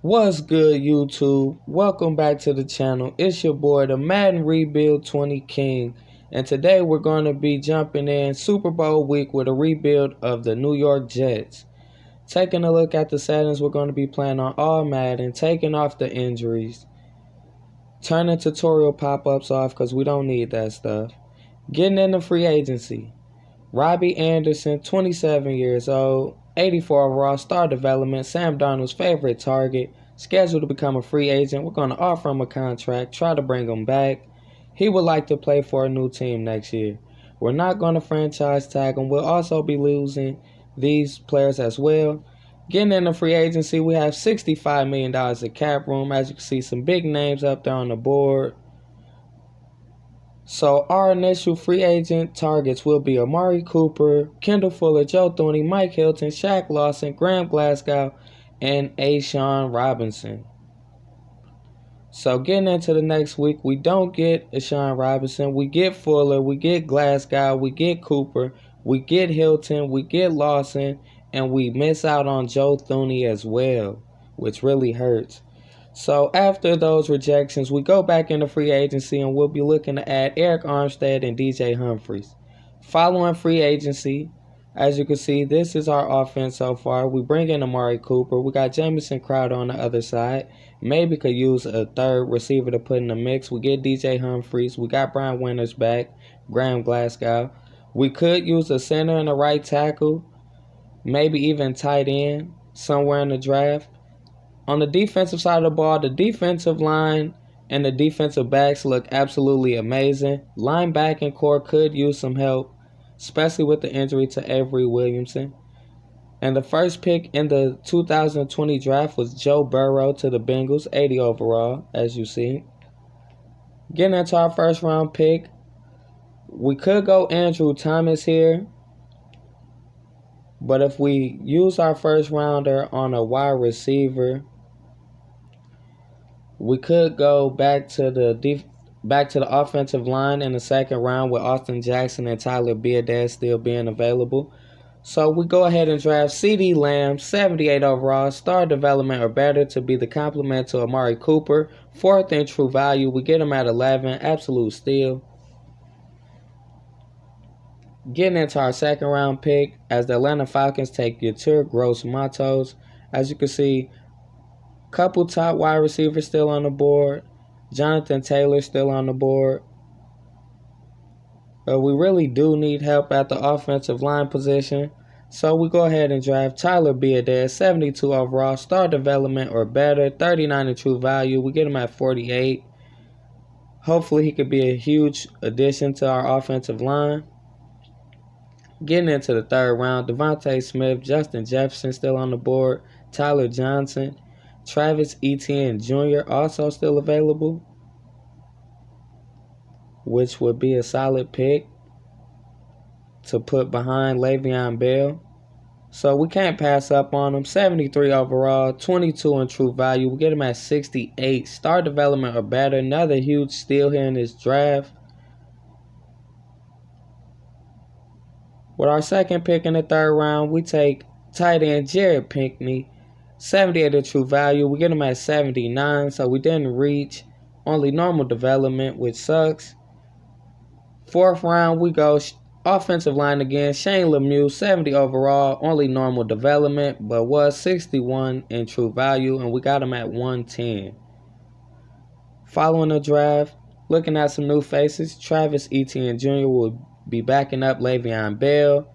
What's good, YouTube? Welcome back to the channel. It's your boy, the Madden Rebuild 20 King, and today we're going to be jumping in Super Bowl week with a rebuild of the New York Jets. Taking a look at the settings, we're going to be playing on all Madden, taking off the injuries, turning tutorial pop-ups off because we don't need that stuff. Getting into free agency. Robbie Anderson, 27 years old, 84 overall, star development, Sam Darnold's favorite target, scheduled to become a free agent. We're going to offer him a contract, try to bring him back. He would like to play for a new team next year. We're not going to franchise tag him. We'll also be losing these players as well. Getting into free agency, we have $65 million in cap room. As you can see, some big names up there on the board. So our initial free agent targets will be Amari Cooper, Kendall Fuller, Joe Thuney, Mike Hilton, Shaq Lawson, Graham Glasgow, and A'Shawn Robinson. So getting into the next week, we don't get A'Shawn Robinson. We get Fuller, we get Glasgow, we get Cooper, we get Hilton, we get Lawson, and we miss out on Joe Thuney as well, which really hurts. So after those rejections, we go back into free agency and we'll be looking to add Eric Armstead and DJ Humphries. Following free agency, as you can see, this is our offense so far. We bring in Amari Cooper. We got Jamison Crowder on the other side. Maybe could use a third receiver to put in the mix. We get DJ Humphries. We got Brian Winters back. Graham Glasgow. We could use a center and a right tackle. Maybe even tight end somewhere in the draft. On the defensive side of the ball, the defensive line and the defensive backs look absolutely amazing. Linebacking core could use some help, especially with the injury to Avery Williamson. And the first pick in the 2020 draft was Joe Burrow to the Bengals, 80 overall, as you see. Getting into our first round pick, we could go Andrew Thomas here. But if we use our first rounder on a wide receiver, we could go back to the offensive line in the second round with Austin Jackson and Tyler Biadasz still being available. So we go ahead and draft CeeDee Lamb, 78 overall, star development or better to be the complement to Amari Cooper. Fourth in true value, we get him at 11, absolute steal. Getting into our second round pick, as the Atlanta Falcons take Yetur Gross-Matos. As you can see, couple top wide receivers still on the board. Jonathan Taylor still on the board. But we really do need help at the offensive line position. So we go ahead and draft Tyler Biadasz, 72 overall, star development or better, 39 in true value. We get him at 48. Hopefully he could be a huge addition to our offensive line. Getting into the third round, Devontae Smith, Justin Jefferson still on the board, Tyler Johnson, Travis Etienne Jr. also still available, which would be a solid pick to put behind Le'Veon Bell. So we can't pass up on him. 73 overall, 22 in true value. We get him at 68. Star development or better. Another huge steal here in this draft. With our second pick in the third round, we take tight end Jared Pinkney, 78 in true value. We get him at 79, so we didn't reach only normal development, which sucks. Fourth round, we go offensive line again. Shane Lemieux, 70 overall, only normal development, but was 61 in true value, and we got him at 110. Following the draft, looking at some new faces, Travis Etienne Jr. will be backing up Le'Veon Bell.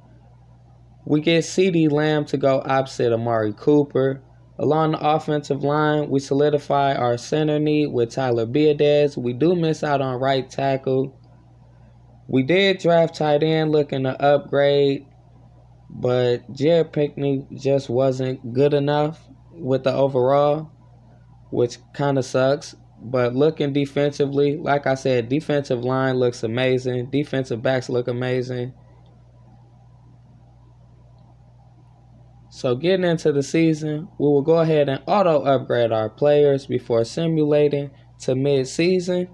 We get CeeDee Lamb to go opposite Amari Cooper. Along the offensive line, we solidify our center need with Tyler Biadasz. We do miss out on right tackle. We did draft tight end looking to upgrade, but Jared Pinkney just wasn't good enough with the overall, which kind of sucks. But looking defensively, like I said, defensive line looks amazing. Defensive backs look amazing. So getting into the season, we will go ahead and auto upgrade our players before simulating to mid-season.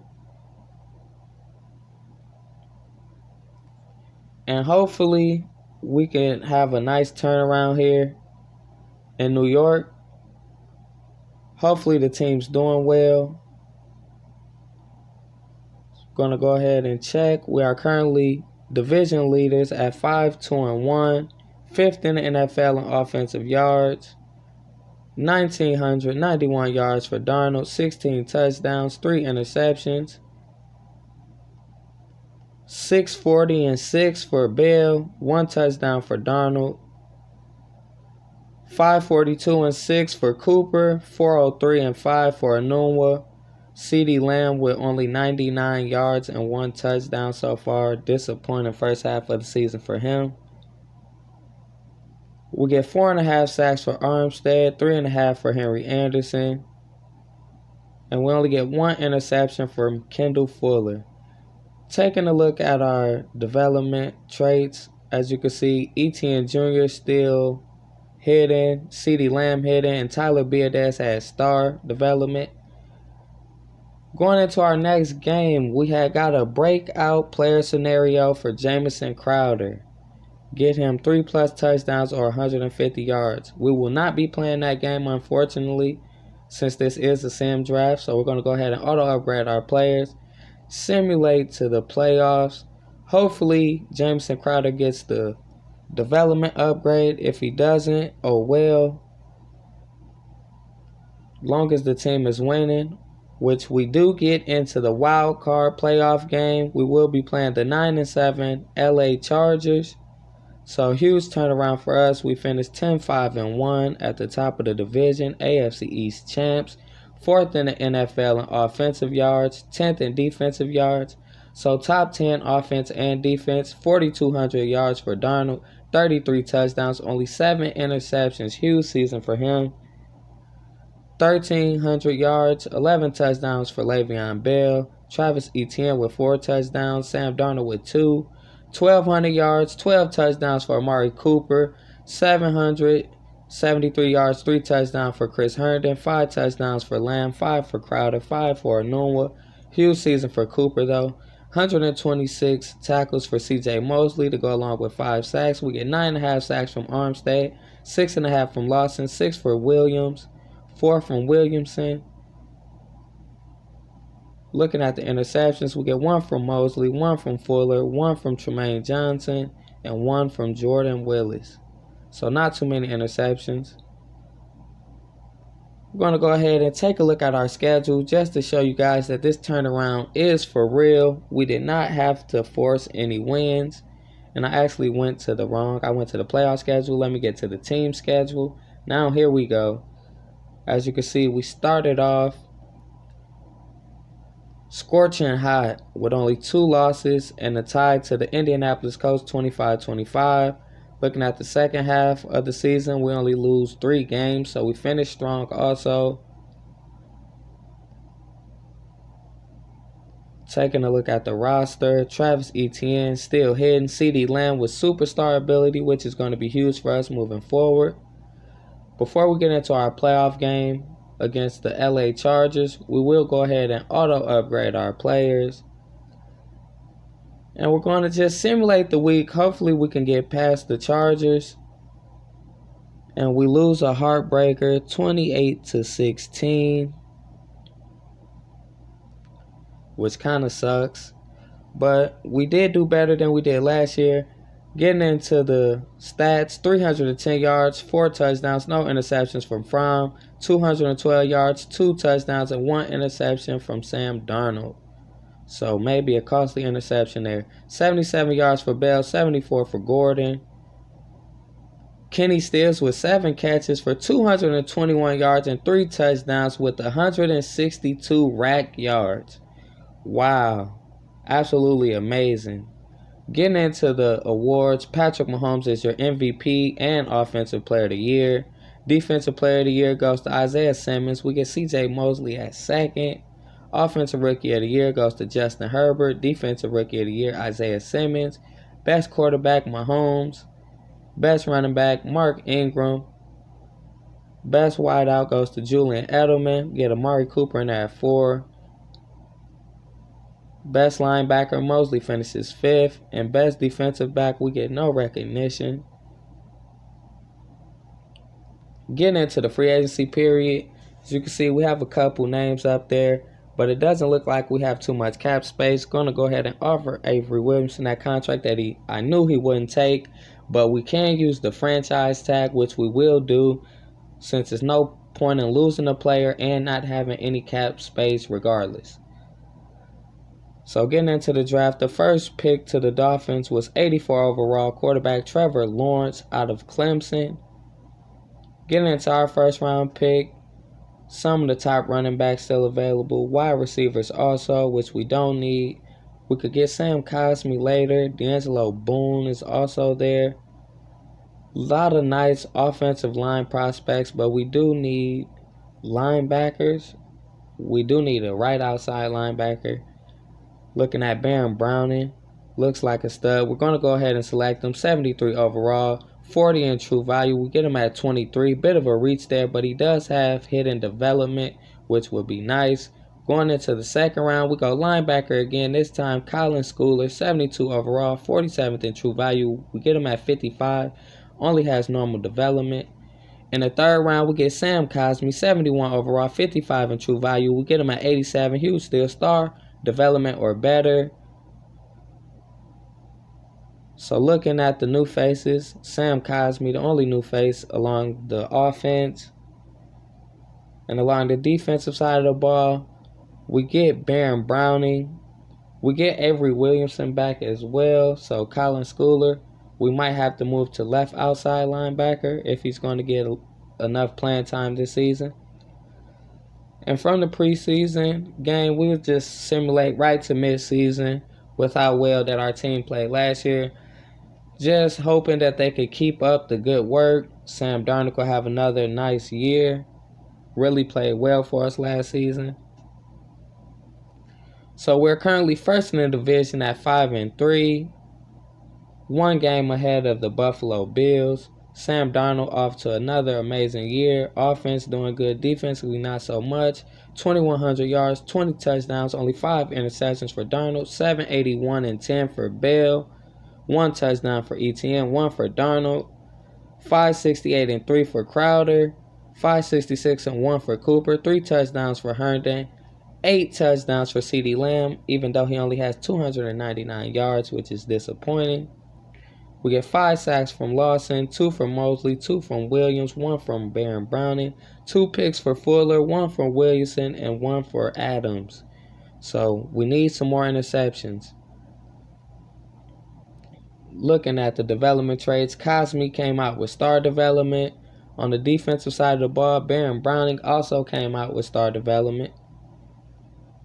And hopefully we can have a nice turnaround here in New York. Hopefully the team's doing well. Going to go ahead and check. We are currently division leaders at 5-2-1, fifth in the NFL in offensive yards, 1,991 yards for Darnold, 16 touchdowns, 3 interceptions, 640-6 for Bell, 1 touchdown for Darnold, 542-6 for Cooper, 403-5 for Anunwa. CeeDee Lamb with only 99 yards and 1 touchdown so far. Disappointing first half of the season for him. We get 4.5 sacks for Armstead, 3.5 for Henry Anderson. And we only get 1 interception from Kendall Fuller. Taking a look at our development traits, as you can see, Etienne Jr. still hidden, CeeDee Lamb hidden, and Tyler Biadasz has star development. Going into our next game, we had got a breakout player scenario for Jamison Crowder. Get him 3+ touchdowns or 150 yards. We will not be playing that game, unfortunately, since this is a sim draft. So we're going to go ahead and auto-upgrade our players. Simulate to the playoffs. Hopefully, Jamison Crowder gets the development upgrade. If he doesn't, oh well. Long as the team is winning, which we do get into the wild card playoff game, we will be playing the 9-7 LA Chargers. So huge turnaround for us. We finished 10-5-1 at the top of the division, AFC East champs, 4th in the NFL in offensive yards, 10th in defensive yards. So top 10 offense and defense, 4,200 yards for Darnold, 33 touchdowns, only 7 interceptions. Huge season for him. 1,300 yards, 11 touchdowns for Le'Veon Bell. Travis Etienne with 4 touchdowns. Sam Darnold with 2. 1,200 yards, 12 touchdowns for Amari Cooper. 773 yards, 3 touchdowns for Chris Herndon. 5 touchdowns for Lamb, 5 for Crowder, 5 for Anunwa. Huge season for Cooper though. 126 tackles for C.J. Mosley to go along with 5 sacks. We get 9.5 sacks from Armstead, 6.5 from Lawson, 6 for Williams, 4 from Williamson. Looking at the interceptions, we get 1 from Mosley, 1 from Fuller, 1 from Tremaine Johnson, and 1 from Jordan Willis. So not too many interceptions. We're going to go ahead and take a look at our schedule just to show you guys that this turnaround is for real. We did not have to force any wins. And I actually went to the playoff schedule. Let me get to the team schedule. Now here we go. As you can see, we started off scorching hot with only 2 losses and a tie to the Indianapolis Colts 25-25. Looking at the second half of the season, we only lose 3 games, so we finished strong also. Taking a look at the roster, Travis Etienne still hidden. CeeDee Lamb with superstar ability, which is going to be huge for us moving forward. Before we get into our playoff game against the LA Chargers, we will go ahead and auto-upgrade our players. And we're going to just simulate the week. Hopefully we can get past the Chargers. And we lose a heartbreaker, 28-16. Which kind of sucks. But we did do better than we did last year. Getting into the stats, 310 yards, 4 touchdowns, no interceptions from Fromm. 212 yards, 2 touchdowns, and 1 interception from Sam Darnold. So maybe a costly interception there. 77 yards for Bell, 74 for Gordon. Kenny Stills with 7 catches for 221 yards and 3 touchdowns with 162 rack yards. Wow. Absolutely amazing. Getting into the awards, Patrick Mahomes is your MVP and Offensive Player of the Year. Defensive Player of the Year goes to Isaiah Simmons. We get C.J. Mosley at second. Offensive Rookie of the Year goes to Justin Herbert. Defensive Rookie of the Year, Isaiah Simmons. Best quarterback, Mahomes. Best running back, Mark Ingram. Best wideout goes to Julian Edelman. Get Amari Cooper in there at 4. Best linebacker, Mosley finishes 5th. And best defensive back, we get no recognition. Getting into the free agency period, As you can see, we have a couple names up there, but it doesn't look like we have too much cap space. Going to go ahead and offer Avery Williamson that contract that I knew he wouldn't take, but we can use the franchise tag, which we will do, since there's no point in losing a player and not having any cap space regardless. So getting into the draft, the first pick to the Dolphins was 84 overall quarterback Trevor Lawrence out of Clemson. Getting into our first round pick, some of the top running backs still available, wide receivers also, which we don't need. We could get Sam Cosmi later. D'Angelo Boone is also there. A lot of nice offensive line prospects, but we do need linebackers. We do need a right outside linebacker. Looking at Baron Browning, looks like a stud. We're going to go ahead and select him. 73 overall, 40 in true value. We get him at 23. Bit of a reach there, but he does have hidden development, which would be nice. Going into the second round, we go linebacker again. This time, Colin Schooler, 72 overall, 47th in true value. We get him at 55. Only has normal development. In the third round, we get Sam Cosmi, 71 overall, 55 in true value. We get him at 87. He was still star development or better. So looking at the new faces, Sam Cosmi, the only new face along the offense. And along the defensive side of the ball, we get Baron Browning. We get Avery Williamson back as well. So Colin Schooler, we might have to move to left outside linebacker if he's going to get enough playing time this season. And from the preseason game, we would just simulate right to midseason with how well that our team played last year. Just hoping that they could keep up the good work. Sam Darnold will have another nice year. Really played well for us last season. So we're currently first in the division at 5-3. One game ahead of the Buffalo Bills. Sam Darnold off to another amazing year. Offense doing good. Defensively not so much. 2,100 yards, 20 touchdowns, only 5 interceptions for Darnold. 781 and 10 for Bell. 1 touchdown for ETN, 1 for Darnold. 568 and 3 for Crowder. 566 and 1 for Cooper. 3 touchdowns for Herndon. 8 touchdowns for CeeDee Lamb, even though he only has 299 yards, which is disappointing. We get 5 sacks from Lawson, 2 from Mosley, 2 from Williams, 1 from Baron Browning, 2 picks for Fuller, 1 from Williamson, and 1 for Adams. So we need some more interceptions. Looking at the development traits, Cosmi came out with star development. On the defensive side of the ball, Baron Browning also came out with star development.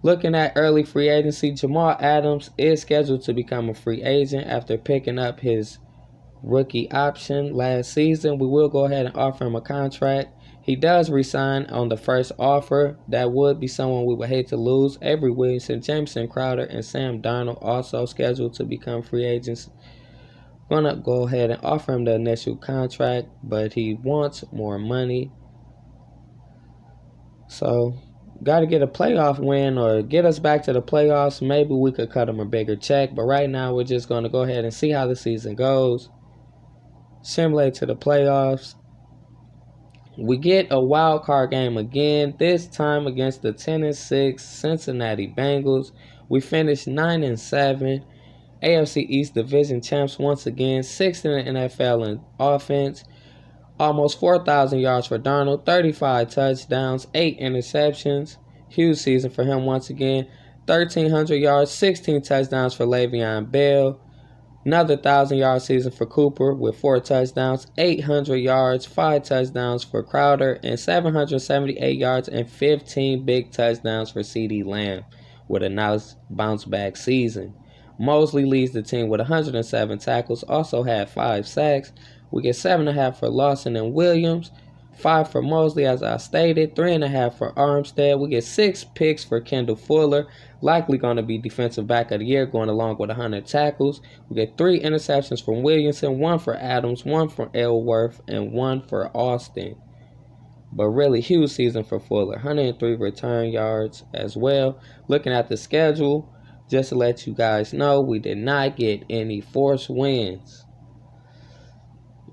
Looking at early free agency, Jamal Adams is scheduled to become a free agent after picking up his rookie option last season. We will go ahead and offer him a contract. He does resign on the first offer. That would be someone we would hate to lose. Avery Williamson, Jameson Crowder, and Sam Darnold also scheduled to become free agents. Gonna go ahead and offer him the initial contract, but he wants more money. So got to get a playoff win or get us back to the playoffs. Maybe we could cut him a bigger check, but right now we're just going to go ahead and see how the season goes. Simulate to the playoffs. We get a wild card game again, this time against the 10-6 Cincinnati Bengals. We finished 9-7. AFC East Division champs once again, 6th in the NFL in offense. Almost 4,000 yards for Darnold, 35 touchdowns, 8 interceptions. Huge season for him once again. 1,300 yards, 16 touchdowns for Le'Veon Bell. Another 1,000-yard season for Cooper with 4 touchdowns, 800 yards, 5 touchdowns for Crowder, and 778 yards and 15 big touchdowns for CeeDee Lamb with a nice bounce-back season. Mosley leads the team with 107 tackles, also had 5 sacks. We get 7.5 for Lawson and Williams, 5 for Mosley, as I stated, 3.5 for Armstead. We get 6 picks for Kendall Fuller, likely going to be defensive back of the year, going along with 100 tackles. We get 3 interceptions from Williamson, 1 for Adams, 1 for Elworth, and 1 for Austin. But really, huge season for Fuller, 103 return yards as well. Looking at the schedule, just to let you guys know, we did not get any forced wins.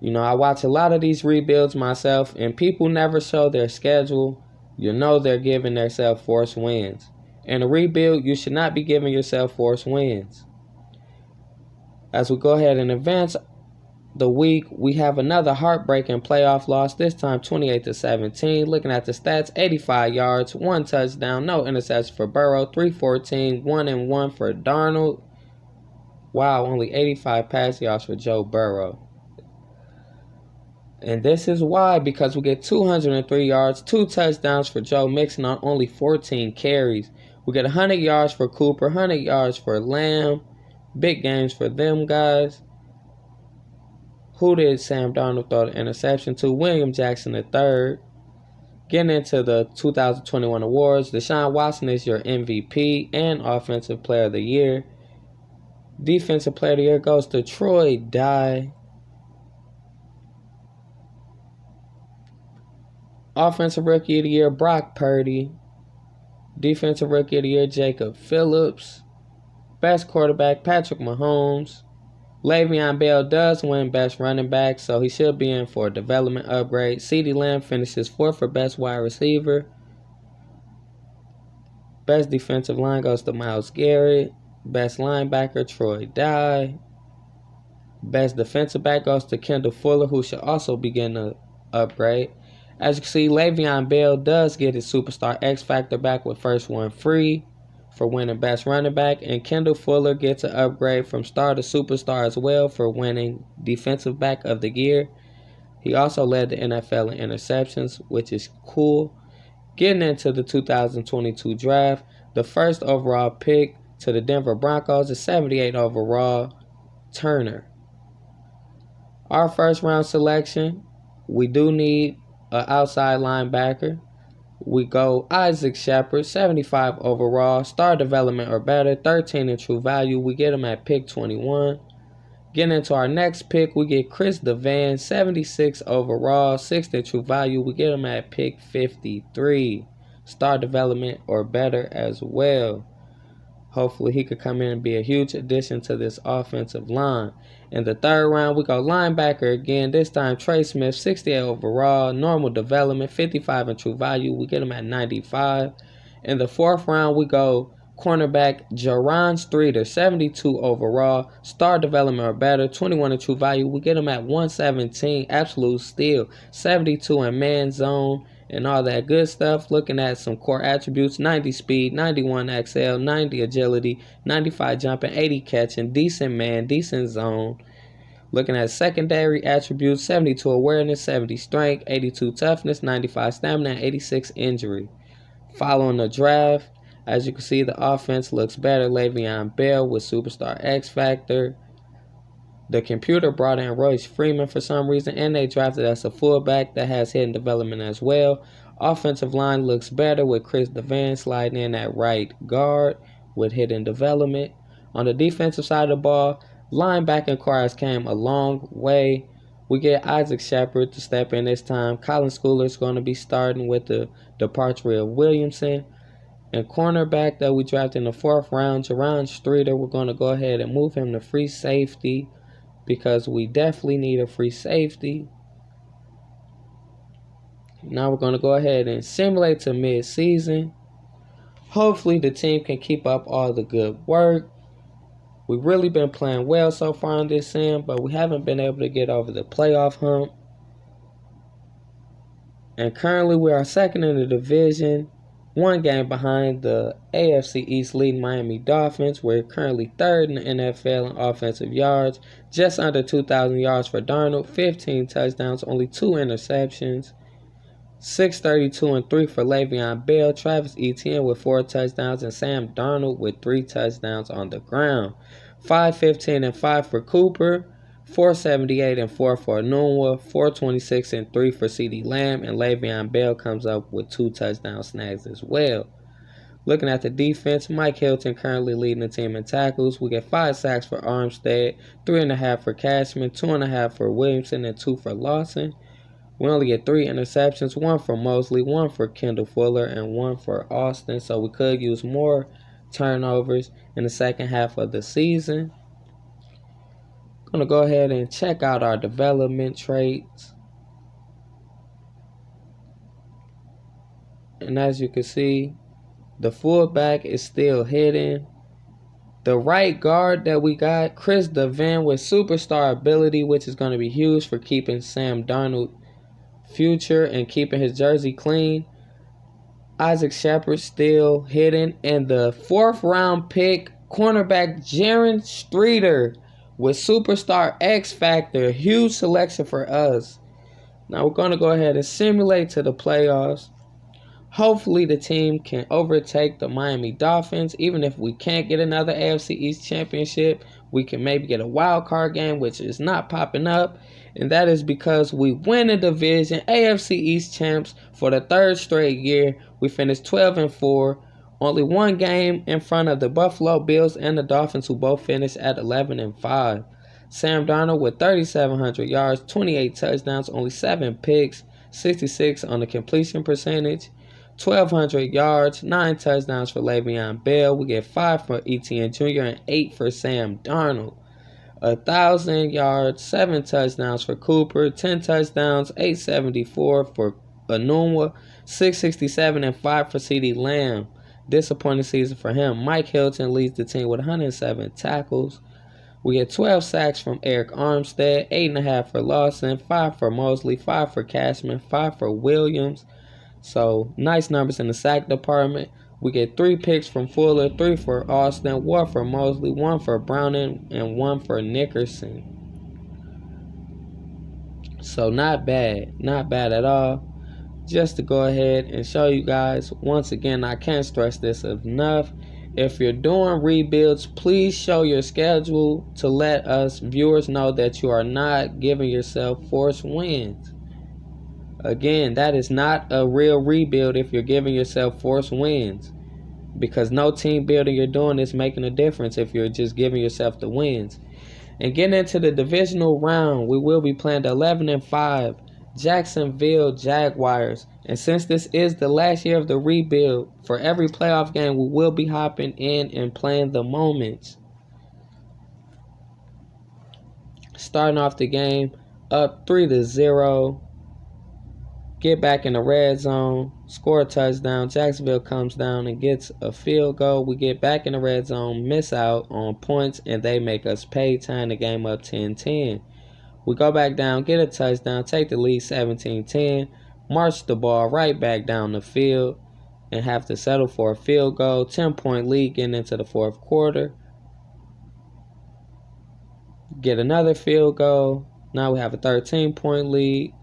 You know, I watch a lot of these rebuilds myself, and people never show their schedule. You know they're giving themselves forced wins. In a rebuild, you should not be giving yourself forced wins. As we go ahead and advance the week, we have another heartbreaking playoff loss, this time 28-17. Looking at the stats, 85 yards, 1 touchdown, no interception for Burrow, 314, 1-1 for Darnold. Wow, only 85 pass yards for Joe Burrow. And this is why, because we get 203 yards, 2 touchdowns for Joe Mixon on only 14 carries. We get 100 yards for Cooper, 100 yards for Lamb. Big games for them guys. Who did Sam Darnold throw the interception to? William Jackson III. Getting into the 2021 awards, Deshaun Watson is your MVP and Offensive Player of the Year. Defensive Player of the Year goes to Troy Dye. Offensive Rookie of the Year, Brock Purdy. Defensive Rookie of the Year, Jacob Phillips. Best Quarterback, Patrick Mahomes. Le'Veon Bell does win Best Running Back, so he should be in for a development upgrade. CeeDee Lamb finishes 4th for Best Wide Receiver. Best Defensive Line goes to Myles Garrett. Best Linebacker, Troy Dye. Best Defensive Back goes to Kendall Fuller, who should also be getting an upgrade. As you can see, Le'Veon Bell does get his Superstar X Factor back with first one free for winning Best Running Back, and Kendall Fuller gets an upgrade from star to superstar as well for winning Defensive Back of the Year. He also led the NFL in interceptions, which is cool. Getting into the 2022 draft, the first overall pick to the Denver Broncos is 78 overall, Turner. Our first round selection, we do need an outside linebacker. We go Isaac Shepard, 75 overall, star development or better, 13 in true value. We get him at pick 21. Getting into our next pick, we get Chris Devan, 76 overall, 6 in true value. We get him at pick 53. Star development or better as well. Hopefully he could come in and be a huge addition to this offensive line. In the third round, we go linebacker again. This time Trey Smith, 68 overall, normal development, 55 in true value. We get him at 95. In the fourth round, we go cornerback Jaron Streeter, 72 overall, star development or better, 21 in true value. We get him at 117, absolute steal, 72 in man zone, and all that good stuff. Looking at some core attributes, 90 speed, 91 XL, 90 agility, 95 jumping, 80 catching, decent man, decent zone. Looking at secondary attributes, 72 awareness, 70 strength, 82 toughness, 95 stamina, and 86 injury. Following the draft, as you can see, the offense looks better. Le'Veon Bell with Superstar X Factor. The computer brought in Royce Freeman for some reason, and they drafted us a fullback that has hidden development as well. Offensive line looks better with Chris Devan sliding in at right guard with hidden development. On the defensive side of the ball, linebacking core has came a long way. We get Isaac Shepard to step in this time. Colin Schooler is going to be starting with the departure of Williamson. And cornerback that we drafted in the fourth round, Jaron Streeter, we're going to go ahead and move him to free safety, because we definitely need a free safety. Now we're going to go ahead and simulate to mid-season. Hopefully the team can keep up all the good work. We've really been playing well so far in this sim, but we haven't been able to get over the playoff hump. And currently we are second in the division, one game behind the AFC East leading Miami Dolphins. We're currently third in the NFL in offensive yards, just under 2,000 yards for Darnold, 15 touchdowns, only 2 interceptions, 632 and 3 for Le'Veon Bell, Travis Etienne with 4 touchdowns, and Sam Darnold with 3 touchdowns on the ground, 515 and 5 for Cooper, 478 and 4 for Nunwa, 426 and 3 for CeeDee Lamb, and Le'Veon Bell comes up with 2 touchdown snags as well. Looking at the defense, Mike Hilton currently leading the team in tackles. We get 5 sacks for Armstead, 3.5 for Cashman, 2.5 for Williamson, and 2 for Lawson. We only get 3 interceptions, 1 for Mosley, 1 for Kendall Fuller, and 1 for Austin, so we could use more turnovers in the second half of the season. Going to go ahead and check out our development traits. And as you can see, the fullback is still hidden. The right guard that we got, Chris Devin with superstar ability, which is going to be huge for keeping Sam Darnold's future and keeping his jersey clean. Isaac Shepard still hidden. And the 4th round pick, cornerback Jaron Streeter with superstar X Factor. Huge selection for us. Now we're going to go ahead and simulate to the playoffs. Hopefully the team can overtake the Miami Dolphins. Even if we can't get another AFC East championship, we can maybe get a wild card game, which is not popping up. And that is because we win the division, AFC East champs for the 3rd straight year. We finished 12-4, only one game in front of the Buffalo Bills and the Dolphins, who both finished at 11-5. Sam Darnold with 3,700 yards, 28 touchdowns, only 7 picks, 66 on the completion percentage. 1,200 yards, 9 touchdowns for Le'Veon Bell. We get 5 for Etienne Jr. and 8 for Sam Darnold. 1,000 yards, 7 touchdowns for Cooper, 10 touchdowns, 874 for Anunwa, 667 and 5 for CeeDee Lamb. Disappointing season for him. Mike Hilton leads the team with 107 tackles. We get 12 sacks from Eric Armstead, 8.5 for Lawson, 5 for Mosley, 5 for Cashman, 5 for Williams. So, nice numbers in the sack department. We get 3 picks from Fuller, 3 for Austin, 1 for Mosley, 1 for Browning, and 1 for Nickerson. So, not bad. Not bad at all. Just to go ahead and show you guys, once again, I can't stress this enough. If you're doing rebuilds, please show your schedule to let us viewers know that you are not giving yourself forced wins. Again, that is not a real rebuild if you're giving yourself forced wins, because no team building you're doing is making a difference if you're just giving yourself the wins. And getting into the divisional round, we will be playing the 11-5 Jacksonville Jaguars. And since this is the last year of the rebuild, for every playoff game, we will be hopping in and playing the moments. Starting off the game up 3-0. Get back in the red zone, score a touchdown. Jacksonville comes down and gets a field goal. We get back in the red zone, miss out on points, and they make us pay, tying the game up 10-10. We go back down, get a touchdown, take the lead 17-10, march the ball right back down the field, and have to settle for a field goal. 10-point lead getting into the 4th quarter. Get another field goal. Now we have a 13-point lead.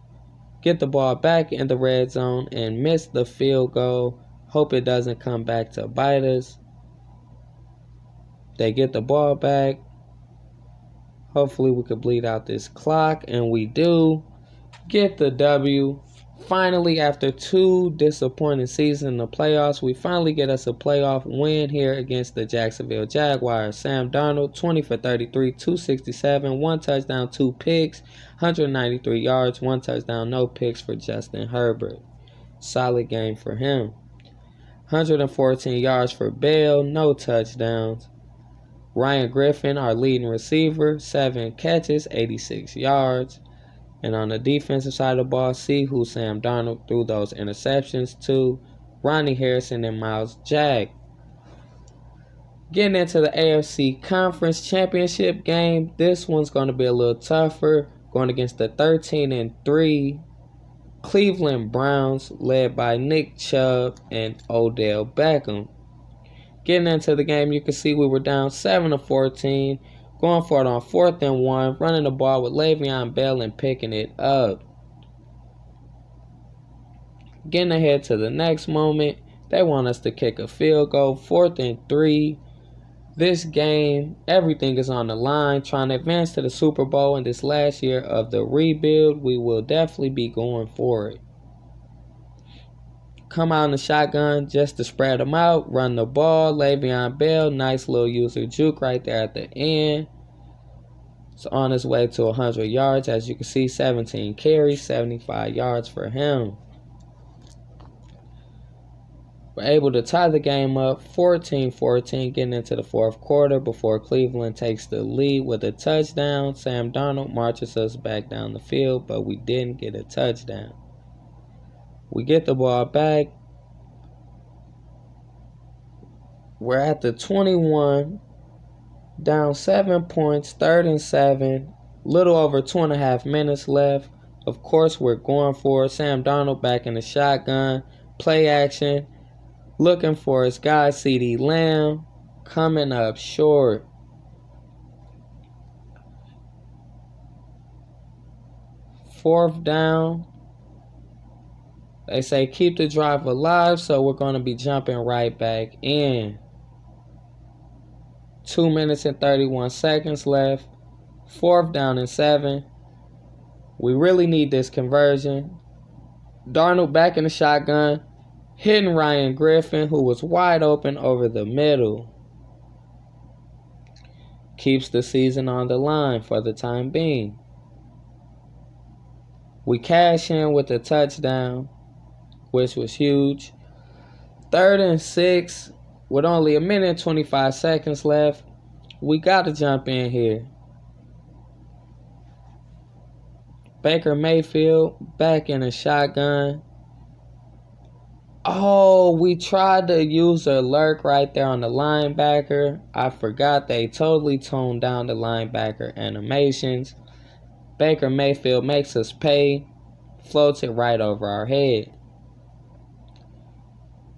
Get the ball back in the red zone and miss the field goal. Hope it doesn't come back to bite us. They get the ball back. Hopefully we could bleed out this clock, and we do. Get the W. Finally, after 2 disappointing seasons in the playoffs, we finally get us a playoff win here against the Jacksonville Jaguars. Sam Darnold, 20 for 33, 267, 1 touchdown, 2 picks, 193 yards, 1 touchdown, no picks for Justin Herbert. Solid game for him. 114 yards for Bell, no touchdowns. Ryan Griffin, our leading receiver, 7 catches, 86 yards. And on the defensive side of the ball, see who Sam Darnold threw those interceptions to. Ronnie Harrison and Miles Jack. Getting into the AFC Conference Championship game, this one's going to be a little tougher. Going against the 13-3 Cleveland Browns, led by Nick Chubb and Odell Beckham. Getting into the game, you can see we were down 7-14. Going for it on 4th and 1, running the ball with Le'Veon Bell and picking it up. Getting ahead to the next moment, they want us to kick a field goal, 4th and 3. This game, everything is on the line, trying to advance to the Super Bowl in this last year of the rebuild. We will definitely be going for it. Come out in the shotgun just to spread them out. Run the ball. Le'Veon Bell, nice little user juke right there at the end. It's on his way to 100 yards. As you can see, 17 carries, 75 yards for him. We're able to tie the game up 14-14 getting into the 4th quarter before Cleveland takes the lead with a touchdown. Sam Darnold marches us back down the field, but we didn't get a touchdown. We get the ball back. We're at the 21, down 7 points, 3rd and 7, little over 2.5 minutes left. Of course, we're going for it. Sam Darnold back in the shotgun, play action, looking for his guy, CeeDee Lamb, coming up short. Fourth down. They say keep the drive alive, so we're going to be jumping right back in. 2 minutes and 31 seconds left. 4th down and 7. We really need this conversion. Darnold back in the shotgun, hitting Ryan Griffin, who was wide open over the middle. Keeps the season on the line for the time being. We cash in with a touchdown, which was huge. 3rd and 6, with only a minute and 25 seconds left. We got to jump in here. Baker Mayfield back in a shotgun. Oh, we tried to use a lurk right there on the linebacker. I forgot they totally toned down the linebacker animations. Baker Mayfield makes us pay, floats it right over our head.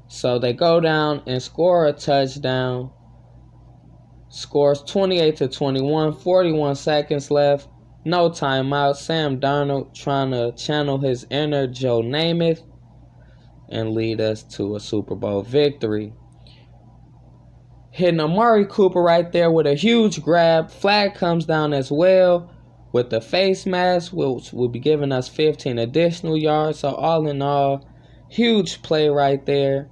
So they go down and score a touchdown. Scores 28-21, 41 seconds left. No timeout. Sam Darnold trying to channel his inner Joe Namath and lead us to a Super Bowl victory. Hitting Amari Cooper right there with a huge grab. Flag comes down as well with the face mask, which will be giving us 15 additional yards. So all in all, huge play right there.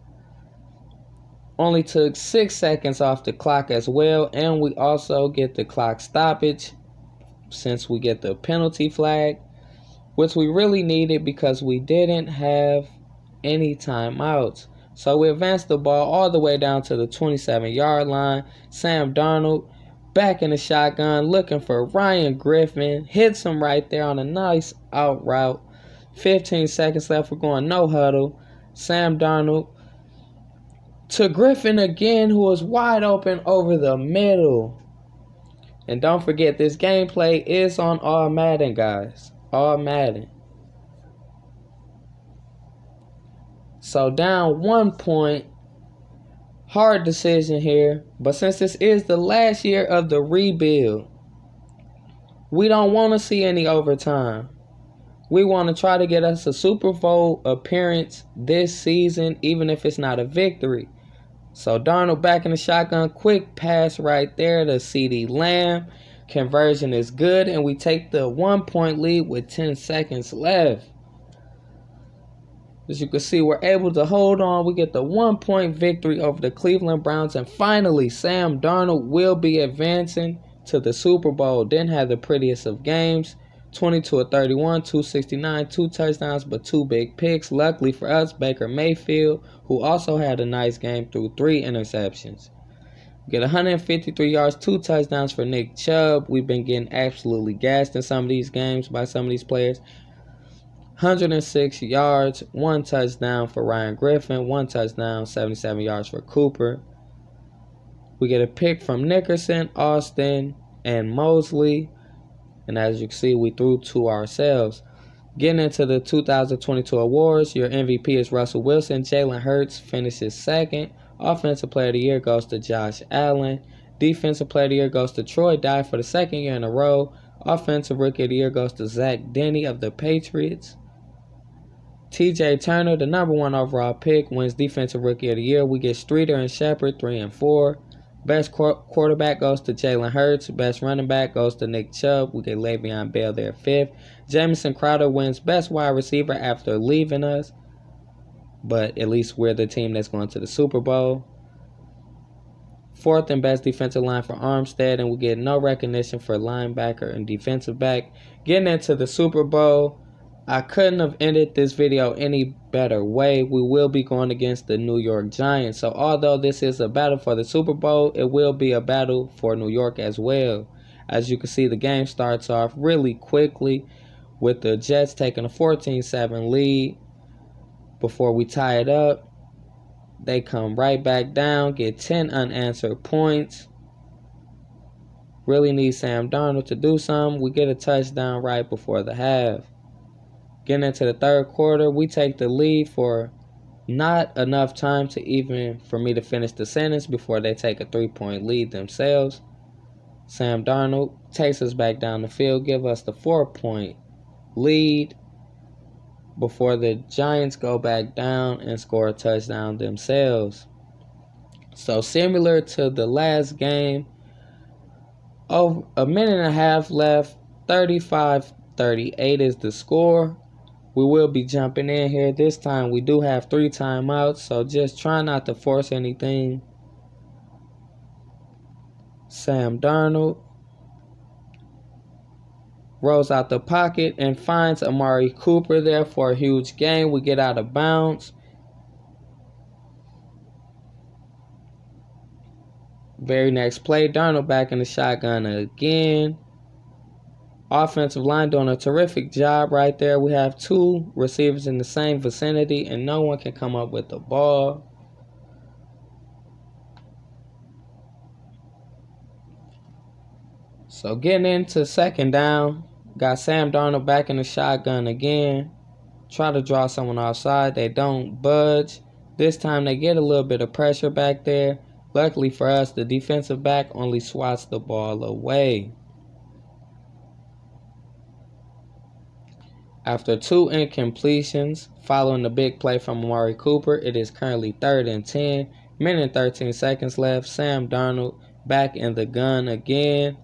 Only took 6 seconds off the clock as well, and we also get the clock stoppage since we get the penalty flag, which we really needed because we didn't have any timeouts. So we advanced the ball all the way down to the 27-yard line. Sam Darnold back in the shotgun looking for Ryan Griffin. Hits him right there on a nice out route. 15 seconds left. We're going no huddle. Sam Darnold to Griffin again, who was wide open over the middle. And don't forget, this gameplay is on all Madden, guys. All Madden. So down 1 point. Hard decision here. But since this is the last year of the rebuild, we don't want to see any overtime. We want to try to get us a Super Bowl appearance this season, even if it's not a victory. So Darnold back in the shotgun. Quick pass right there to CeeDee Lamb. Conversion is good, and we take the 1 point lead with 10 seconds left. As you can see, we're able to hold on. We get the 1 point victory over the Cleveland Browns. And finally, Sam Darnold will be advancing to the Super Bowl. Didn't have the prettiest of games. 22-31, 269, 2 touchdowns, but 2 big picks. Luckily for us, Baker Mayfield, who also had a nice game, threw 3 interceptions. Get 153 yards, 2 touchdowns for Nick Chubb. We've been getting absolutely gassed in some of these games by some of these players. 106 yards, 1 touchdown for Ryan Griffin, 1 touchdown, 77 yards for Cooper. We get a pick from Nickerson, Austin, and Mosley. And as you can see, we threw 2 ourselves. Getting into the 2022 awards, your MVP is Russell Wilson. Jalen Hurts finishes second. Offensive Player of the Year goes to Josh Allen. Defensive Player of the Year goes to Troy Dye for the 2nd year in a row. Offensive Rookie of the Year goes to Zach Denny of the Patriots. TJ Turner, the number 1 overall pick, wins Defensive Rookie of the Year. We get Streeter and Shepard, 3 and 4. Best quarterback goes to Jalen Hurts. Best running back goes to Nick Chubb. We get Le'Veon Bell there 5th. Jamison Crowder wins Best Wide Receiver after leaving us. But at least we're the team that's going to the Super Bowl. 4th and best defensive line for Armstead. And we get no recognition for linebacker and defensive back. Getting into the Super Bowl, I couldn't have ended this video any better way. We will be going against the New York Giants. So although this is a battle for the Super Bowl, it will be a battle for New York as well. As you can see, the game starts off really quickly with the Jets taking a 14-7 lead before we tie it up. They come right back down, get 10 unanswered points. Really need Sam Darnold to do something. We get a touchdown right before the half. Getting into the third quarter, we take the lead for not enough time for me to finish the sentence before they take a 3-point lead themselves. Sam Darnold takes us back down the field, give us the 4-point lead before the Giants go back down and score a touchdown themselves. So similar to the last game, a minute and a half left, 35-38 is the score. We will be jumping in here. This time we do have 3 timeouts, so just try not to force anything. Sam Darnold rolls out the pocket and finds Amari Cooper there for a huge gain. We get out of bounds. Very next play, Darnold back in the shotgun again. Offensive line doing a terrific job right there. We have 2 receivers in the same vicinity and no one can come up with the ball. So getting into second down, got Sam Darnold back in the shotgun again. Try to draw someone offside. They don't budge. This time they get a little bit of pressure back there. Luckily for us, the defensive back only swats the ball away. After 2 incompletions, following the big play from Amari Cooper, it is currently 3rd and 10. Minute and 13 seconds left. Sam Darnold back in the gun again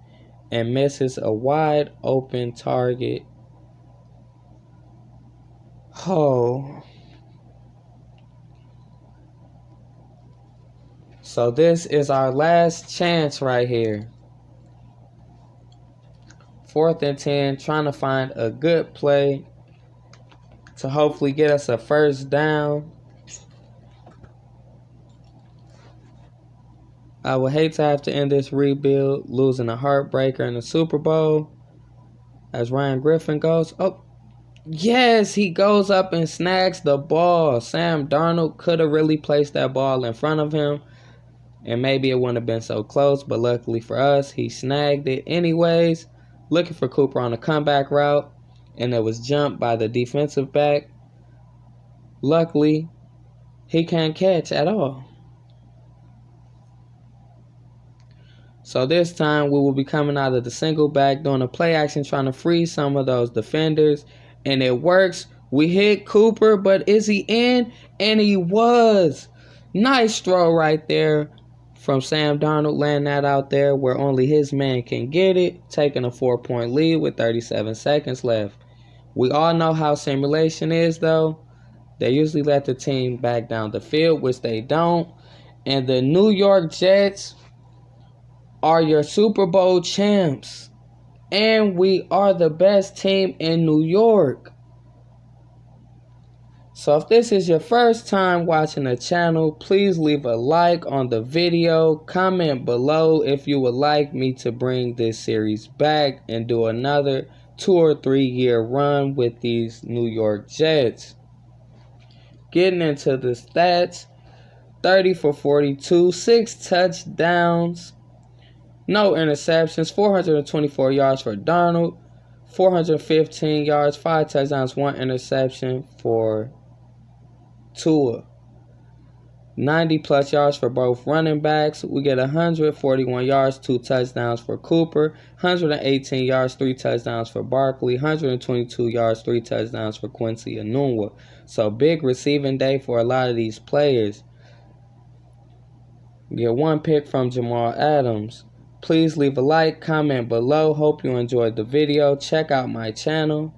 and misses a wide open target. Oh. So this is our last chance right here. 4th and 10, trying to find a good play to hopefully get us a first down. I would hate to have to end this rebuild losing a heartbreaker in the Super Bowl. As Ryan Griffin goes, oh, yes, he goes up and snags the ball. Sam Darnold could have really placed that ball in front of him, and maybe it wouldn't have been so close, but luckily for us, he snagged it anyways. Looking for Cooper on a comeback route, and it was jumped by the defensive back. Luckily, he can't catch at all. So this time we will be coming out of the single back, doing a play action, trying to free some of those defenders. And it works. We hit Cooper, but is he in? And he was. Nice throw right there from Sam Darnold, laying that out there where only his man can get it, taking a 4-point lead with 37 seconds left. We all know how simulation is, though. They usually let the team back down the field, which they don't. And the New York Jets are your Super Bowl champs. And we are the best team in New York. So if this is your first time watching the channel, please leave a like on the video. Comment below if you would like me to bring this series back and do another 2 or 3 year run with these New York Jets. Getting into the stats, 30 for 42, 6 touchdowns, no interceptions, 424 yards for Darnold, 415 yards, 5 touchdowns, 1 interception for Tua. 90 plus yards for both running backs. We get 141 yards, 2 touchdowns for Cooper, 118 yards, 3 touchdowns for Barkley, 122 yards, 3 touchdowns for Quincy Enunwa. So big receiving day for a lot of these players. We get 1 pick from Jamal Adams. Please leave a like, comment below. Hope you enjoyed the video. Check out my channel.